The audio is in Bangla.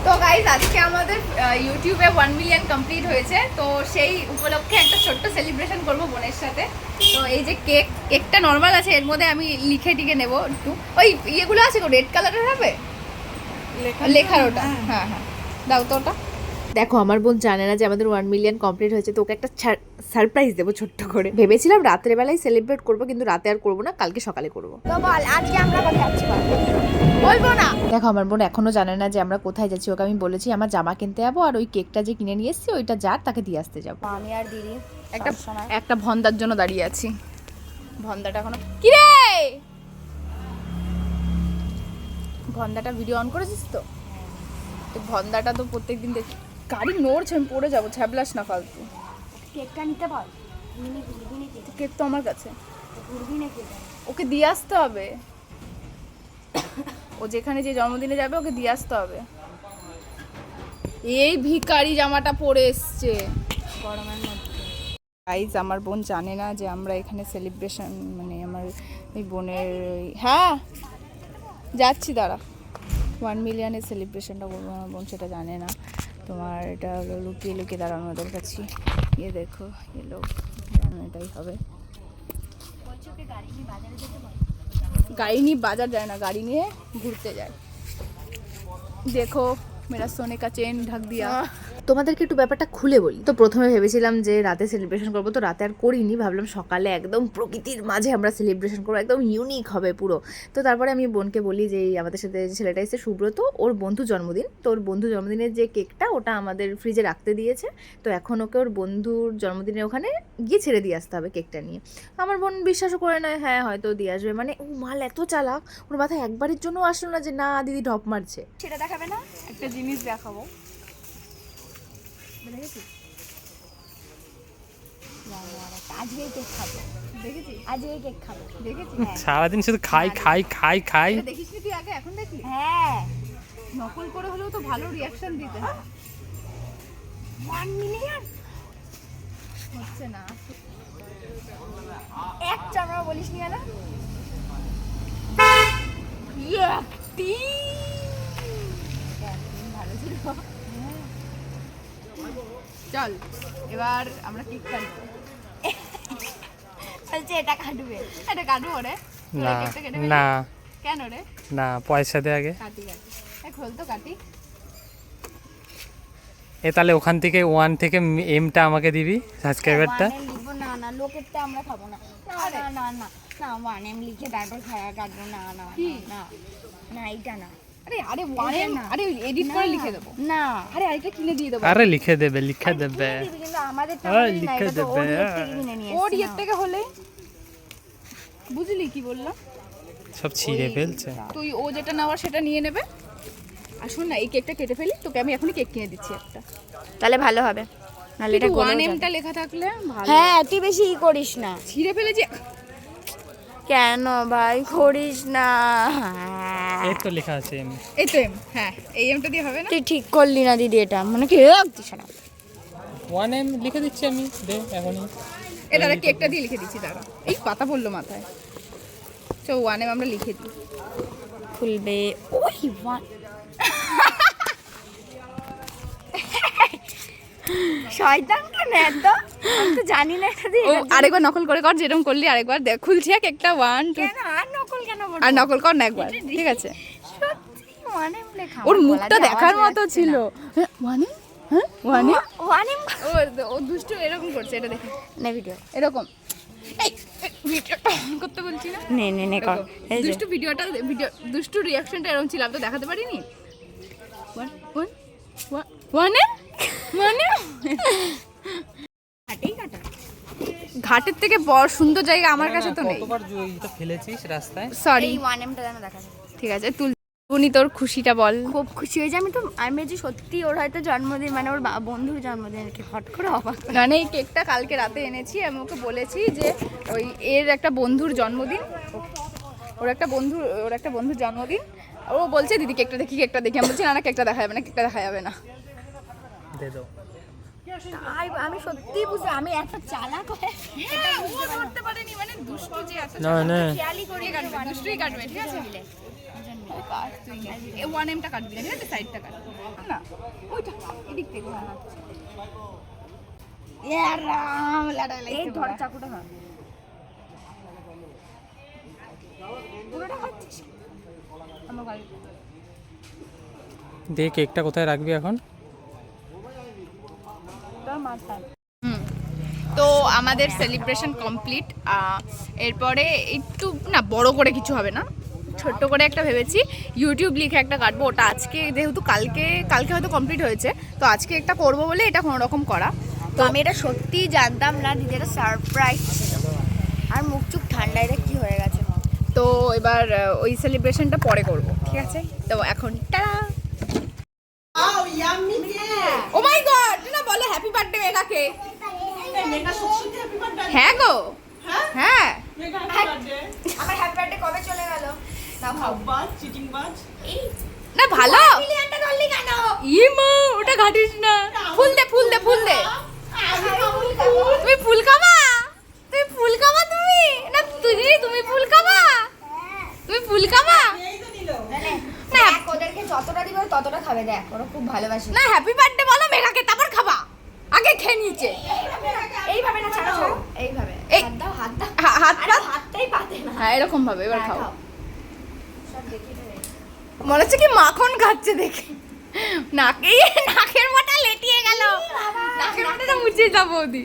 তো গাইজ আজকে আমাদের ইউটিউবে 1 মিলিয়ন কমপ্লিট হয়েছে, তো সেই উপলক্ষে একটা ছোট্ট সেলিব্রেশন করব বোনের সাথে। তো এই যে কেকটা নর্মাল আছে, এর মধ্যে আমি লিখে টিকে নেবো একটু। ওই ইয়েগুলো আছে তো রেড কালারের হবে লেখার, ওটা হ্যাঁ হ্যাঁ দাও তো ওটা। দেখো আমার বোন জানে না যে আমাদের 1 মিলিয়ন কমপ্লিট হয়েছে, তো ওকে একটা সারপ্রাইজ দেবো ছোট্ট করে। ভেবেছিলাম রাতের বেলায় সেলিব্রেট করবো, কিন্তু রাতে আর করবো না, কালকে সকালে করবো। তো বল আজকে আমরা কোথায় যাচ্ছি বলবো না। দেখো আমার বোন এখনো জানে না যে আমরা কোথায় যাচ্ছি। ওকে আমি বলেছি আমার জামা কিনতে যাবো, আর ওই কেকটা যে কিনে নিয়ে এসেছি ওইটা যার তাকে দিয়ে আসতে যাবো। আমি আর দিদি একটা ভন্দার জন্য দাঁড়িয়ে আছি। ভন্দাটা এখনো কি রে, ভন্দাটা ভিডিও অন করেছিস তো? ভন্দাটা তো প্রত্যেকদিন দেখি গাড়ি নড়ছে, আমি পড়ে যাবো, ছ্যাবলাস না ফালতু। কেকটা নিতে বল। কেক তো আমার কাছে, ঘুরবি নাকি? ওকে দিয়ে আসতে হবে। ও যেখানে যে জন্মদিনে যাবে ওকে দিয়ে আসতে হবে। এই ভিখারি জামাটা পরে এসছে গরমের মধ্যে। গাইজ আমার বোন জানে না যে আমরা এখানে সেলিব্রেশন, মানে আমার এই বোনের, হ্যাঁ যাচ্ছি দাঁড়া, 1 মিলিয়নের সেলিব্রেশনটা করবো। আমার বোন সেটা জানে না। তোমার এটা হলো লুকিয়ে লুকিয়ে দাঁড়ানো ওদের কাছে। ইয়ে দেখো এলো, এটাই হবে। গাড়ি নিয়ে বাজার যায় না, গাড়ি নিয়ে ঘুরতে যায়। দেখো মেরা সোনে কা চেন ঢাক দিয়া। তোমাদেরকে একটু ব্যাপারটা খুলে বলি। তো প্রথমে ভেবেছিলাম যে রাতে সেলিব্রেশন করবো, তো রাতে আর করিনি, ভাবলাম সকালে একদম প্রকৃতির মাঝে আমরা সেলিব্রেশন করবো, একদম ইউনিক হবে পুরো। তো তারপরে আমি বোনকে বলি যে আমাদের সাথে যে ছেলেটা এসেছে সুব্রত, ওর বন্ধু জন্মদিন, তো ওর বন্ধু জন্মদিনের যে কেকটা ওটা আমাদের ফ্রিজে রাখতে দিয়েছে। তো এখন ওকে ওর বন্ধুর জন্মদিনে ওখানে গিয়ে ছেড়ে দিয়ে আসতে হবে কেকটা নিয়ে। আমার বোন বিশ্বাসও করে নয়, হ্যাঁ হয়তো দিয়ে আসবে, মানে ও মাল এত চালাক, ওর মাথায় একবারের জন্য আসলো না যে না দিদি ঢপ মারছে। সেটা দেখাবে না? একটা জিনিস দেখাবো, আজকে কেক খাবো। দেখেছিস? আজকে কেক খাবো। দেখেছিস? সারাদিন শুধু খাই খাই খাই খাই। দেখিস তুই আগে, এখন দেখলি? হ্যাঁ, নকল করে হলেও তো ভালো রিয়াকশন দিতে হয়। 1 মিলিয়ন হচ্ছে না এক চামড়া বলিস নি কেন? ভালো ছিল। চল এবার আমরা কেক কাটবো। বলছে এটা কাটবে। এটা কাটবো রে? না কেকটা কেটে ফেলি? না কেন রে? না, পয়সা দে আগে। কাটি কাটি, খোল তো কাটি। এ তাহলে ওখান থেকে 1 থেকে এমটা আমাকে দিবি, সাবস্ক্রাইবারটা। ওয়ান এম লিখবো না, না লোকেরটা আমরা খাবো না। না না না না না, 1 এম লিখে তারপর খাওয়া কাটবো। না না কি? না না, এইটা না। আরে আরে ওয়ানে এটা না। আরে এডিট করে লিখে দেবো। না, আরে আরেকটা কিনে দিয়ে দেবো। আরে লিখে দেবে, লিখে আরে দেবে। কিনে দিবি, কিন্তু আমাদের আরে টাকা না, লিখে এটা তো ওর দেবে। ইয়ের থেকে কিনে নিয়ে ওর এসেছি ইয়ের না। থেকে হলে বুঝলি কি বললাম? সব ছিঁড়ে ফেলছে। তুই ও যেটা নেওয়ার সেটা নিয়ে নেবে। আর শোন না, এই কেকটা কেটে ফেলি, তোকে আমি এখনই কেক কিনে দিচ্ছি একটা। তাহলে ভালো হবে, নাহলে এটা ওয়ান গলেও এমটা যাবে। লেখা থাকলে ভালো। হ্যাঁ, তুই বেশি ই করিস না। ছিঁড়ে ফেলেছি। কেন ভাই করিস না? এই তো লেখা আছে এম। এই তো এম, হ্যাঁ এই এমটা দিয়ে হবে না? তুই ঠিক করলি না দিদি, এটা মানে কি দিস না। 1 এম লিখে দিচ্ছি আমি, দে এখনই। এটা কেকটা দিয়ে লিখে দিচ্ছি, দাঁড়া। এই পাতা পড়লো মাথায়। তো ওয়ান এম আমরা লিখে দিই। খুলবে ওই ওয়ান। শয়তান কেন এত? আমি তো জানি না এটা দিয়ে। ও আরেকবার নকল করে কর, যেরকম করলি আরেকবার দেখ। খুলছি কেকটা 1 2। কেন আর নকল কেন করব? আর নকল কর না একবার, ঠিক আছে? সত্যি ওয়ান এম লেখা। ওর মুখটা দেখার মতো ছিল। হ্যাঁ ওয়ান এম, হ্যাঁ ওয়ান এম। ওয়ান এম ও দুষ্টু এরকম করছে, এটা দেখে না ভিডিও। এরকম। এই ভিডিওটা অন করতে বলছি না? নে নে নে কর। এই যে দুষ্টু দুষ্টু রিয়াকশনটা এরকম ছিল, আমি তো দেখাতে পারিনি। হাটেই কাটা। ঘাটের থেকে বড় সুন্দর জায়গা আমার কাছে তো নেই। কতবার এটা ফেলেছিস রাস্তায়? সরি, এই ওয়ান এমটা যেন দেখা যায়। ঠিক আছে তুই উনি তোর খুশিটা বল। খুব খুশি হয়েছে আমি তো। আমি যে সত্যি ওর হয়তো জন্মদিন, মানে ওর বন্ধুর জন্মদিন আর কি, হট করে অবাক। মানে এই কেকটা কালকে রাতে এনেছি, আমি ওকে বলেছি যে ওই এর একটা বন্ধুর জন্মদিন, ওর একটা বন্ধুর জন্মদিন। ও বলছে দিদি কেকটা দেখি, কেকটা দেখি। আমি বলছি না না কেকটা দেখা যাবে না, কেকটা দেখা যাবে না। দে দাও। আমি সত্যি বুঝি, আমি এত চালাক হয়ে এটা বুঝতে পারি না। পারেনি, মানে দুষ্টু যে আছে না না, খেয়ালই করি কাটবে, দুষ্টুই কাটবে, ঠিক আছে? এ 1Mটা কাটবি না, ঠিক আছে? সাইডটা কাট না, ওইটা এদিক থেকে। এই ধর চাকুটা ধর। পুরোটা খাচ্ছিস? আমার গাড়ি দিয়ে কেকটা কোথায় রাখবি এখন? তোর মাথায়। তো আমাদের সেলিব্রেশন কমপ্লিট। এরপরে একটু না বড় করে কিছু হবে না, ছোট্ট করে একটা ভেবেছি ইউটিউব লিখে একটা কাটবো। ওটা আজকে যেহেতু কালকে হয়তো কমপ্লিট হয়েছে, তো আজকে একটা করব বলে এটা কোনো রকম করা। তো আমি এটা সত্যিই জানতাম না, দিদি এটা সারপ্রাইজ ছিল। আর মুখ চুখ ঠান্ডায় কি হয়ে গেছে। তো এবার ওই সেলিব্রেশনটা পরে করব, ঠিক আছে? তো এখন টাটা। ও মাই গড, না বলো হ্যাপি বার্থডে মেঘাকে। হ্যাঁ গো, হ্যাঁ। আমার হ্যাপি বার্থডে কবে চলে গেল? না না ভালো। মিলিয়নটা ধরলি কেন? মা ওটা ঘাটিস না। ফুল দে, ফুল দে, ফুল দে। তুমি ফুল খাবা? তুমি ফুল খাবা? তুমি না তুমি ফুল খাবা? তুমি ফুল খাবা? না ওদেরকে যতটা দিব ততটা খাবে, দেখ ওরা খুব ভালোবাসে। না হ্যাপি বার্থডে বলো মেঘাকে, তারপর খাবা। আগে খেয়ে নিচে। এইভাবে না, ছাড়া ছাড়া এইভাবে এই হাত দাও, হাত দাও। হাত আরে হাতটাই পাতে না। হ্যাঁ এরকম ভাবে এবার খাও। সব দেখে নেবে। মনে হচ্ছে কি মাখন খাচ্ছে দেখে। নাকের মোটা লেটিয়ে গেল। নাকের মোটাটা মুছে যাবো ওদি।